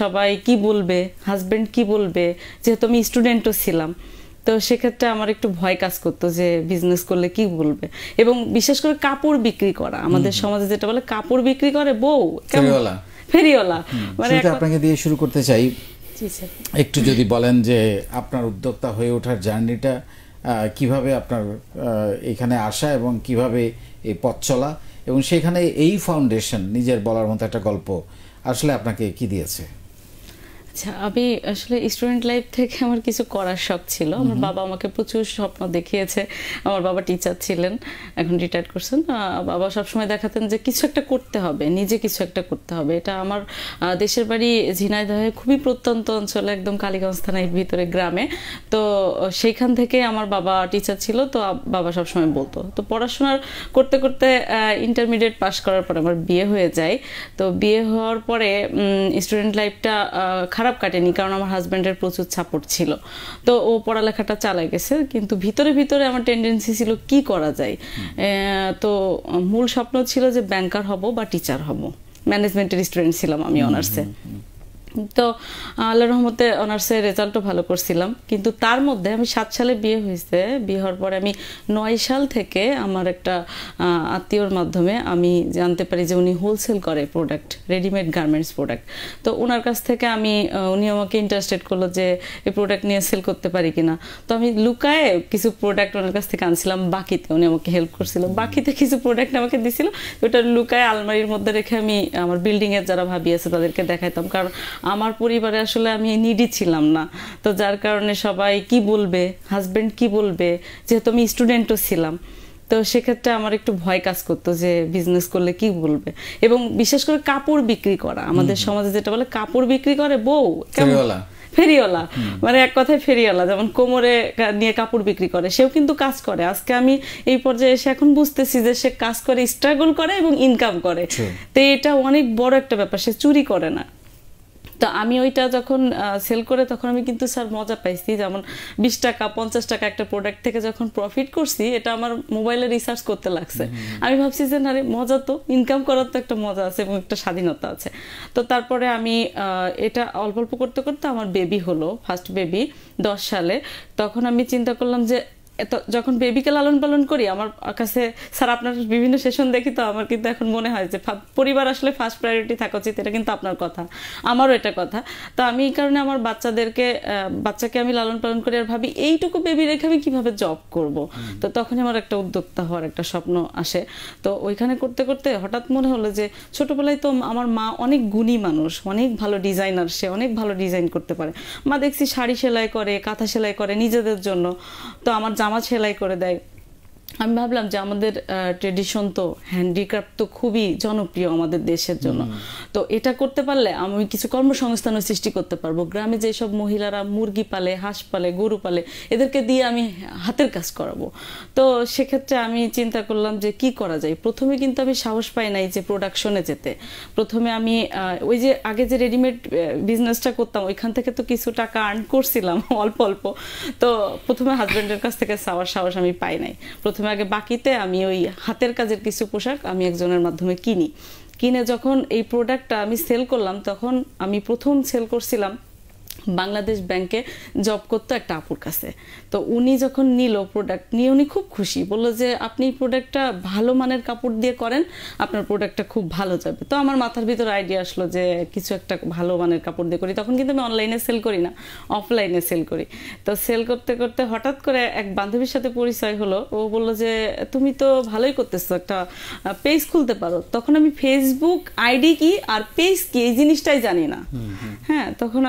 সবাই কি বলবে, হাজবেন্ড কি বলবে, যেহেতু আমি স্টুডেন্টও ছিলাম। তো সেক্ষেত্রে আমার একটু ভয় কাজ করতো যে বিজনেস করলে কি বলবে। এবং বিশেষ করে কাপড় বিক্রি করা, আমাদের সমাজে যেটা বলে কাপড় বিক্রি করে বউ, ফেরিওয়ালা। মানে আপনাকে দিয়ে শুরু করতে চাই, একটু যদি বলেন যে আপনার উদ্যোক্তা হয়ে ওঠার জার্নিটা কিভাবে আপনার এখানে আসা এবং কিভাবে এই পথ চলা, এবং সেখানে এই ফাউন্ডেশন নিজের বলার মতো একটা গল্প আসলে আপনাকে কি দিয়েছে? আচ্ছা, আমি আসলে স্টুডেন্ট লাইফ থেকে আমার কিছু করার শখ ছিল। আমার বাবা আমাকে প্রচুর স্বপ্ন দেখিয়েছে। আমার বাবা টিচার ছিলেন, এখন রিটায়ার করছেন। বাবা সবসময় দেখাতেন যে কিছু একটা করতে হবে, নিজে কিছু একটা করতে হবে। এটা আমার দেশের বাড়ি ঝিনাইদহে, খুবই প্রত্যন্ত অঞ্চলে, একদম কালীগঞ্জ থানার ভিতরে গ্রামে। তো সেইখান থেকে আমার বাবা টিচার ছিল। তো বাবা সবসময় বলতো। তো পড়াশোনার করতে করতে ইন্টারমিডিয়েট পাস করার পরে আমার বিয়ে হয়ে যায়। তো বিয়ে হওয়ার পরে স্টুডেন্ট লাইফটা খারাপ কাটেনি, কারণ আমার হাজব্যান্ডের প্রচুর সাপোর্ট ছিল। তো ও পড়ালেখাটা চালাই গেছে, কিন্তু ভিতরে ভিতরে আমার টেন্ডেন্সি ছিল কি করা যায়। তো মূল স্বপ্ন ছিল যে ব্যাংকার হব বা টিচার হব। ম্যানেজমেন্টের স্টুডেন্ট ছিলাম আমি অনার্সে। তো আল্লাহর রহমতে অনার্সের রেজাল্টও ভালো করছিলাম। কিন্তু তার মধ্যে আমি 7 সালে বিয়ে হয়েছে। বিয়ে হওয়ার পরে আমি 9 সাল থেকে আমার একটা আত্মীয়র মাধ্যমে আমি জানতে পারি যে উনি হোলসেল করে প্রোডাক্ট, রেডিমেড গার্মেন্টস প্রোডাক্ট। তো ওনার কাছ থেকে উনি আমাকে ইন্টারেস্টেড করলো যে এই প্রোডাক্ট নিয়ে সেল করতে পারি কিনা। তো আমি লুকায়ে কিছু প্রোডাক্ট ওনার কাছ থেকে আনছিলাম বাকিতে, উনি আমাকে হেল্প করছিল। বাকিতে কিছু প্রোডাক্ট আমাকে দিছিল, ওটা লুকায়ে আলমারির মধ্যে রেখে আমি আমার বিল্ডিংয়ের যারা ভাবি আছে তাদেরকে দেখাইতাম, কারণ আমার পরিবারে আসলে আমি নিডি ছিলাম না। তো যার কারণে সবাই কি বলবে, হাজবেন্ড কি বলবে, যেহেতু আমি স্টুডেন্টও ছিলাম। তো সেক্ষেত্রে আমার একটু ভয় কাজ করতো যে বিজনেস করলে কি বলবে। এবং বিশেষ করে কাপড় বিক্রি করা, আমাদের সমাজে যেটা বলে কাপড় বিক্রি করে বউ, ফেরিওয়ালা, মানে এক কথায় ফেরিওয়ালা, যেমন কোমরে নিয়ে কাপড় বিক্রি করে, সেও কিন্তু কাজ করে। আজকে আমি এই পর্যায়ে এসে এখন বুঝতেছি যে সে কাজ করে, স্ট্রাগল করে এবং ইনকাম করে। তো এটা অনেক বড় একটা ব্যাপার, সে চুরি করে না। তো আমি ওইটা যখন সেল করে তখন আমি কিন্তু স্যার মজা পাইছি। যেমন 20 টাকা 50 টাকা একটা প্রোডাক্ট থেকে যখন প্রফিট করছি, এটা আমার মোবাইলে রিসার্চ করতে লাগছে। আমি ভাবছি যে না রে, মজা তো, ইনকাম করার তো একটা মজা আছে এবং একটা স্বাধীনতা আছে। তো তারপরে আমি এটা অল্প অল্প করতে করতে আমার বেবি হলো, ফার্স্ট বেবি 10 সালে। তখন আমি চিন্তা করলাম যে যখন বেবিকে লালন পালন করি, আমার কাছে স্যার আপনার বিভিন্ন সেশন দেখি, তো আমার কিন্তু এখন মনে হয় যে পরিবার আসলে ফার্স্ট প্রায়োরিটি থাকা উচিত। এটা কিন্তু আপনার কথা, আমারও এটা কথা। তো আমি এই কারণে আমার বাচ্চাকে আমি লালন পালন করি আর ভাবি এইটুকু বেবি রেখে আমি কিভাবে জব করব। তো তখন আমার একটা উদ্যোক্তা হওয়ার একটা স্বপ্ন আসে। তো ওইখানে করতে করতে হঠাৎ মনে হলো যে ছোটবেলায় তো আমার মা অনেক গুণী মানুষ, অনেক ভালো ডিজাইনার, সে অনেক ভালো ডিজাইন করতে পারে। মা দেখছি শাড়ি সেলাই করে, কাঁথা সেলাই করে নিজেদের জন্য, তো আমার জামা সেলাই করে দেয়। আমি ভাবলাম যে আমাদের ট্রেডিশন তো, হ্যান্ডিক্রাফট তো খুবই জনপ্রিয় আমাদের দেশের জন্য। তো এটা করতে পারলে আমি কিছু কর্মসংস্থানের সৃষ্টি করতে পারবো। গ্রামে যেসব মহিলারা মুরগি পালে, হাঁস পালে, গরু পালে, এদেরকে দিয়ে আমি হাতের কাজ করাবো। তো সেক্ষেত্রে আমি চিন্তা করলাম যে কি করা যায়। প্রথমে কিন্তু আমি সাহস পাই নাই যে প্রোডাকশনে যেতে। প্রথমে আমি ওই যে আগে যে রেডিমেড বিজনেসটা করতাম, ওইখান থেকে তো কিছু টাকা আর্ন করছিলাম অল্প অল্প। তো প্রথমে হাজব্যান্ডের কাছ থেকে চাওয়ার সাহস আমি পাই নাই। প্রথমে আগে বাকিতে আমি ওই হাতের কাজের কিছু পোশাক আমি একজনের মাধ্যমে কিনে যখন এই প্রোডাক্টটা আমি সেল করলাম, তখন আমি প্রথম সেল করছিলাম বাংলাদেশ ব্যাংকে জব করতো একটা আপুর কাছে। তো উনি যখন নিল প্রোডাক্ট নিয়ে, উনি খুব খুশি, বললো যে আপনি প্রোডাক্টটা ভালো মানের কাপড় দিয়ে করেন, আপনার প্রোডাক্টটা খুব ভালো যাবে। তো আমার মাথার ভিতরে আইডিয়া আসলো যে কিছু একটা ভালো মানের কাপড় দিয়ে করি। তখন কিন্তু আমি অনলাইনে সেল করি না, অফলাইনে সেল করি। তো সেল করতে করতে হঠাৎ করে এক বান্ধবীর সাথে পরিচয় হলো। ও বললো যে তুমি তো ভালোই করতেছো, একটা পেজ খুলতে পারো। তখন আমি ফেসবুক আইডি কি আর পেজ কি এই জিনিসটাই জানি না। হ্যাঁ, তখন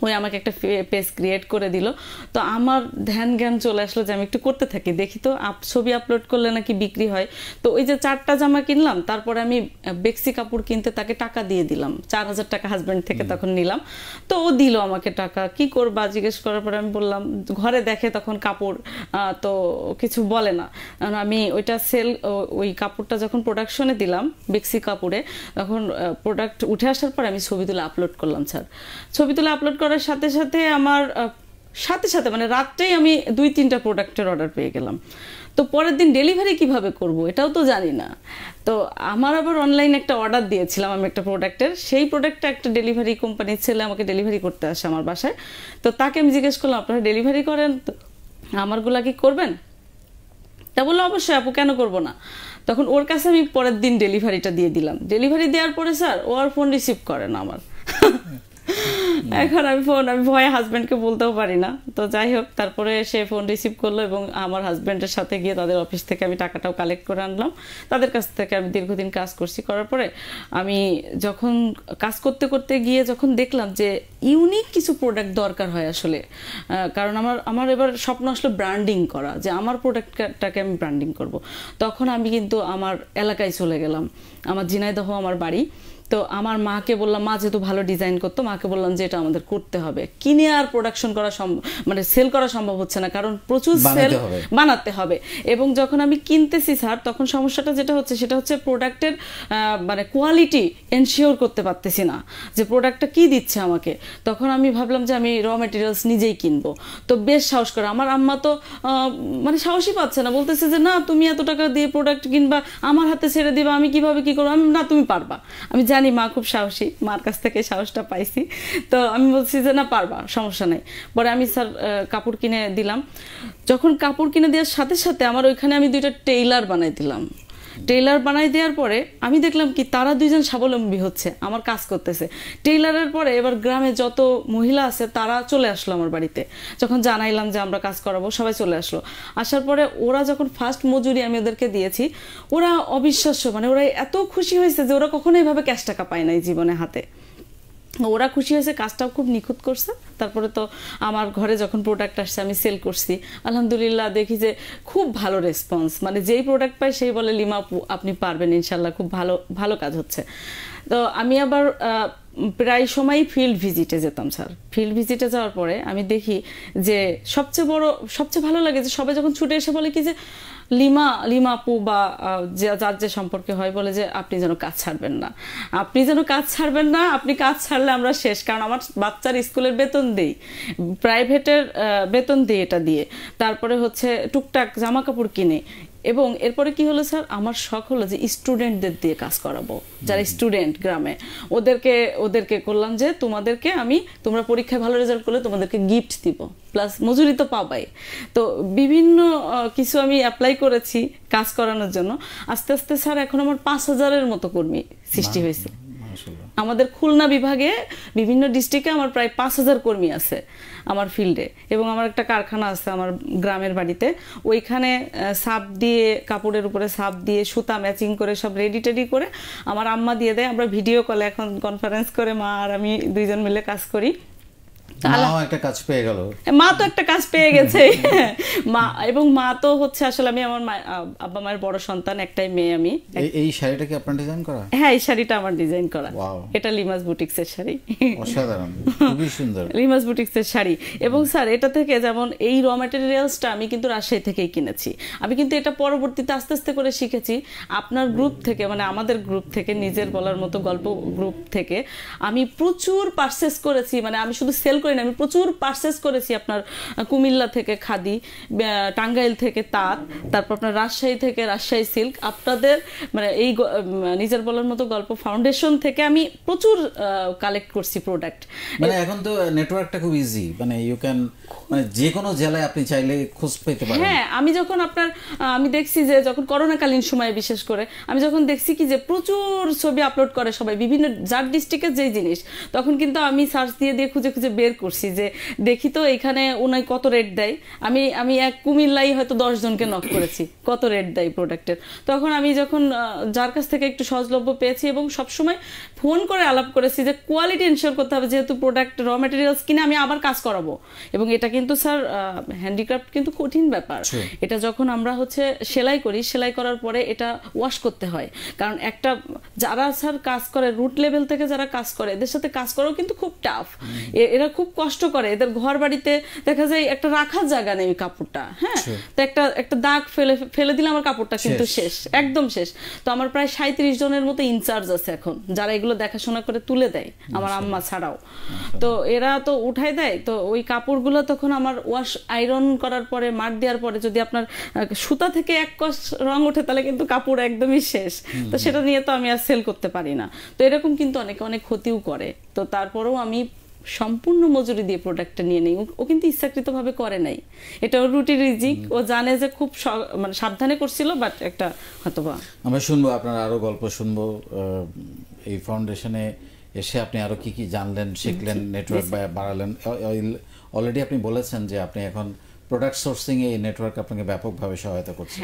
ওই আমাকে একটা পেজ ক্রিয়েট করে দিল। তো আমার ধ্যান জ্ঞান চলে আসলো যে আমি একটু করতে থাকি, দেখি তো ছবি আপলোড করলে নাকি বিক্রি হয়। তো ওই যে 4টা জামা কিনলাম, তারপরে আমি বেক্সি কাপড় কিনতে তাকে টাকা দিয়ে দিলাম, 4000 টাকা হাজব্যান্ড থেকে তখন নিলাম। তো ও দিল আমাকে টাকা। কি করবা জিজ্ঞেস করার পরে আমি বললাম, ঘরে দেখে তখন কাপড়, তো কিছু বলে না। আমি ওইটা ওই কাপড়টা যখন প্রোডাকশনে দিলাম বেক্সি কাপড়ে, তখন প্রোডাক্ট উঠে আসার পর আমি ছবি তুলে আপলোড করলাম। স্যার, ছবি তুলে আপলোড করার সাথে সাথে আমার সাথে সাথে মানে রাত্রেই আমি 2-3টা প্রোডাক্টের অর্ডার পেয়ে গেলাম। তো পরের দিন ডেলিভারি কিভাবে করব এটাও তো জানি না। তো আমার আবার অনলাইনে একটা অর্ডার দিয়েছিলাম আমি একটা প্রোডাক্টের, সেই প্রোডাক্টটা একটা ডেলিভারি কোম্পানির ছেলে আমাকে ডেলিভারি করতে আসে আমার বাসায়। তো তাকে আমি জিজ্ঞেস করলাম আপনারা ডেলিভারি করেন, আমারগুলা কি করবেন? তা বললো অবশ্যই আপু, কেন করব না। তখন ওর কাছে আমি পরের দিন ডেলিভারিটা দিয়ে দিলাম। ডেলিভারি দেওয়ার পরে স্যার ও আর ফোন রিসিভ করে না আমার। এখন আমি ভয়ে হাজব্যান্ডকে বলতেও পারি না। তো যাই হোক, তারপরে সে ফোন রিসিভ করলো এবং আমার হাজব্যান্ডের সাথে গিয়ে তাদের অফিস থেকে আমি টাকাটাও কালেক্ট করে আনলাম। তাদের কাছ থেকে আমি দীর্ঘদিন কাজ করছি, করার পরে আমি যখন কাজ করতে করতে গিয়ে যখন দেখলাম যে ইউনিক কিছু প্রোডাক্ট দরকার হয় আসলে, কারণ আমার এবার স্বপ্ন আসলে ব্র্যান্ডিং করা, যে আমার প্রোডাক্টটাকে আমি ব্র্যান্ডিং করব। তখন আমি কিন্তু আমার এলাকায় চলে গেলাম, আমার ঝিনাইদহ আমার বাড়ি। তো আমার মাকে বললাম, মা যেহেতু ভালো ডিজাইন করতো, মাকে বললাম যে এটা আমাদের করতে হবে, কিনে আর প্রোডাকশন করা মানে সেল করা সম্ভব হচ্ছে না, কারণ প্রচুর সেল বানাতে হবে। এবং যখন আমি কিনতেছি স্যার, তখন সমস্যাটা যেটা হচ্ছে সেটা হচ্ছে প্রোডাক্টের মানে কোয়ালিটি এনশিওর করতে পারতেছি না যে প্রোডাক্টটা কি দিচ্ছে আমাকে। তখন আমি ভাবলাম যে আমি র মেটেরিয়ালস নিজেই কিনবো। তো বেশ সাহস করে, আমার আম্মা তো মানে সাহসই পাচ্ছে না, বলতেছে যে না তুমি এত টাকা দিয়ে প্রোডাক্ট কিনবা, আমার হাতে ছেড়ে দিবা, আমি কিভাবে কি করবো। আমি না তুমি পারবা, আমি জানি মা খুব সাহসী, মার কাছ থেকে সাহসটা পাইছি। তো আমি বলছি যে না পারবা, সমস্যা নেই। পরে আমি স্যার কাপড় কিনে দিলাম। যখন কাপড় কিনে দেওয়ার সাথে সাথে আমার ওইখানে আমি 2টা টেইলার বানাই দিলাম। টেইলার বানাই দেওয়ার পরে আমি দেখলাম কি তারা 2জন স্বাবলম্বী হচ্ছে, আমার কাজ করতেছে। টেইলারের পরে এবার গ্রামে যত মহিলা আছে তারা চলে আসলো আমার বাড়িতে। যখন জানাইলাম যে আমরা কাজ করাবো, সবাই চলে আসলো। আসার পরে ওরা যখন ফার্স্ট মজুরি আমি ওদেরকে দিয়েছি, ওরা অবিশ্বাস্য, মানে ওরা এত খুশি হয়েছে যে ওরা কখনো এইভাবে ক্যাশ টাকা পায় নাই জীবনে হাতে। ওরা খুশি হয়েছে, কাজটাও খুব নিখুঁত করছে। তারপরে তো আমার ঘরে যখন প্রোডাক্ট আসছে আমি সেল করছি, আলহামদুলিল্লাহ দেখি যে খুব ভালো রেসপন্স, মানে যেই প্রোডাক্ট পাই সেই বলে লিমা আপু আপনি পারবেন ইনশাল্লাহ, খুব ভালো ভালো কাজ হচ্ছে। তো আমি আবার প্রায় সময়ই ফিল্ড ভিজিটে যেতাম স্যার। ফিল্ড ভিজিটে যাওয়ার পরে আমি দেখি যে সবচেয়ে ভালো লাগে যে সবাই যখন ছুটে এসে বলে কি যে লিমা আপু বা যার যে সম্পর্কে হয় বলে যে আপনি যেন কাজ ছাড়বেন না, আপনি যেন কাজ ছাড়বেন না, আপনি কাজ ছাড়লে আমরা শেষ। কারণ আমার বাচ্চার স্কুলের বেতন দেই, প্রাইভেটের বেতন দিই, এটা দিয়ে তারপরে হচ্ছে টুকটাক জামা কাপড় কিনে। এবং এরপরে কি হলো স্যার, আমার শখ হলো যে স্টুডেন্টদের দিয়ে কাজ করাবো, যারা স্টুডেন্ট গ্রামে, ওদেরকে করলাম যে তোমরা পরীক্ষায় ভালো রেজাল্ট করলে তোমাদেরকে গিফট দিব, প্লাস মজুরি তো পাবাই। তো বিভিন্ন কিছু আমি অ্যাপ্লাই করেছি কাজ করানোর জন্য। আস্তে আস্তে স্যার এখন আমার 5000-এর মতো কর্মী সৃষ্টি হয়েছে আমাদের খুলনা বিভাগে। বিভিন্ন ডিস্ট্রিক্টে আমার প্রায় 5000 কর্মী আছে আমার ফিল্ডে। এবং আমার একটা কারখানা আছে আমার গ্রামের বাড়িতে, ওইখানে সাপ দিয়ে, কাপড়ের উপরে সাপ দিয়ে সুতা ম্যাচিং করে সব রেডি করে আমার আম্মা দিয়ে দেয়। আমরা ভিডিও কলে এখন কনফারেন্স করে মা আর আমি 2জন মিলে কাজ করি। একটা কাজ পেয়ে গেল, মা তো একটা কাজ পেয়ে গেছে। মা তো হচ্ছে আসলে আমি আমার আব্বা মায়ের বড় সন্তান, একটাই মেয়ে আমি। এই শাড়িটা কি আপনার ডিজাইন করা? হ্যাঁ, এই শাড়িটা আমার ডিজাইন করা। এটা লিমাস বুটিক্স এর শাড়ি, অসাধারণ, খুবই সুন্দর লিমাস বুটিক্স এর শাড়ি। এবং স্যার এটা থেকে যেমন এই র ম্যাটেরিয়ালসটা আমি কিন্তু রাজশাহী থেকেই কিনেছি। আমি কিন্তু এটা পরবর্তীতে আস্তে আস্তে করে শিখেছি আপনার গ্রুপ থেকে, মানে আমাদের গ্রুপ থেকে, নিজের বলার মতো গল্প গ্রুপ থেকে আমি প্রচুর পারচেস করেছি। মানে আমি শুধু সেল করি না, আমি প্রচুর পারচেস করেছি আপনার কুমিল্লা থেকে খাদি, টাঙ্গাইল থেকে তাঁত, তারপর আপনার রাজশাহী থেকে রাজশাহী সিল্ক, আপনাদের মানে এই নিজের বলার মতো গল্প ফাউন্ডেশন থেকে আমি প্রচুর কালেক্ট করছি প্রোডাক্ট। মানে এখন তো নেটওয়ার্কটা খুব ইজি, মানে ইউ ক্যান, মানে যে কোনো জেলায় আপনি চাইলে খোঁজ পেতে পারেন। হ্যাঁ, আমি দেখছি যে যখন করোনাকালীন সময়ে বিশেষ করে আমি যখন দেখছি কি যে প্রচুর ছবি আপলোড করে সবাই বিভিন্ন যার ডিস্ট্রিক্টের যেই জিনিস, তখন কিন্তু আমি সার্চ দিয়ে খুঁজে বের করছি যে দেখি তো এখানে ওনাই কত রেট দেয়। আমি এক কুমিল্লাই হয়তো 10 জনকে নক করেছি কত রেট দেয় প্রোডাক্টের। তখন আমি যখন যার কাছ থেকে একটু সহজলভ্য পেয়েছি এবং সবসময় ফোন করে আলাপ করেছি যে কোয়ালিটি এনশিওর করতে হবে, যেহেতু প্রোডাক্ট র ম্যাটেরিয়ালস কিনে আমি আবার কাজ করাবো। এবং এটা কিন্তু স্যার হ্যান্ডিক্রাফট কিন্তু কঠিন ব্যাপার। এটা যখন আমরা হচ্ছে সেলাই করি, সেলাই করার পরে এটা ওয়াশ করতে হয়, কারণ একটা যারা স্যার কাজ করে রুট লেভেল থেকে যারা কাজ করে এদের সাথে কাজ করাও কিন্তু খুব টাফ। এরা খুব কষ্ট করে, এদের ঘর বাড়িতে দেখা যায় একটা রাখার জায়গা নেই কাপড়টা। হ্যাঁ, তো একটা দাগ ফেলে দিলে আমার কাপড়টা কিন্তু শেষ, একদম শেষ। তো আমার প্রায় 37 জনের মতো ইনচার্জ আছে এখন, যারা এগুলো কাপড়গুলো দেখাশোনা করে তুলে দেয় আমার আম্মা ছাড়াও। তো এরা তো উঠাই দেয়, তো ওই কাপড়গুলো তখন আমার ওয়াশ আয়রন করার পরে মার দেওয়ার পরে যদি আপনার সুতা থেকে এক কষ রং ওঠে তাহলে কিন্তু কাপড় একদমই শেষ। তো সেটা নিয়ে তো আমি আর সেল করতে পারি না। তো এরকম কিন্তু অনেকে অনেক ক্ষতিও করে। তো তারপরেও আমি সম্পূর্ণ মজুরি দিয়ে প্রোডাক্টটা নিয়ে নেই। ও কিন্তু ইচ্ছাকৃতভাবে করে নাই, এটা ওর রুটি রিজিক, ও জানে যে খুব মানে সাবধানে করছিল, বাট একটা হয়তোবা। আমরা শুনবো আপনার আরো গল্প শুনবো। এই ফাউন্ডেশনে এসে আপনি আরো কি কি জানলেন, শিখলেন, নেটওয়ার্ক বাড়ালেন। অলরেডি আপনি বলেছেন যে আপনি এখন প্রোডাক্ট সোর্সিং এ এই নেটওয়ার্ক আপনাকে ব্যাপকভাবে সহায়তা করছে।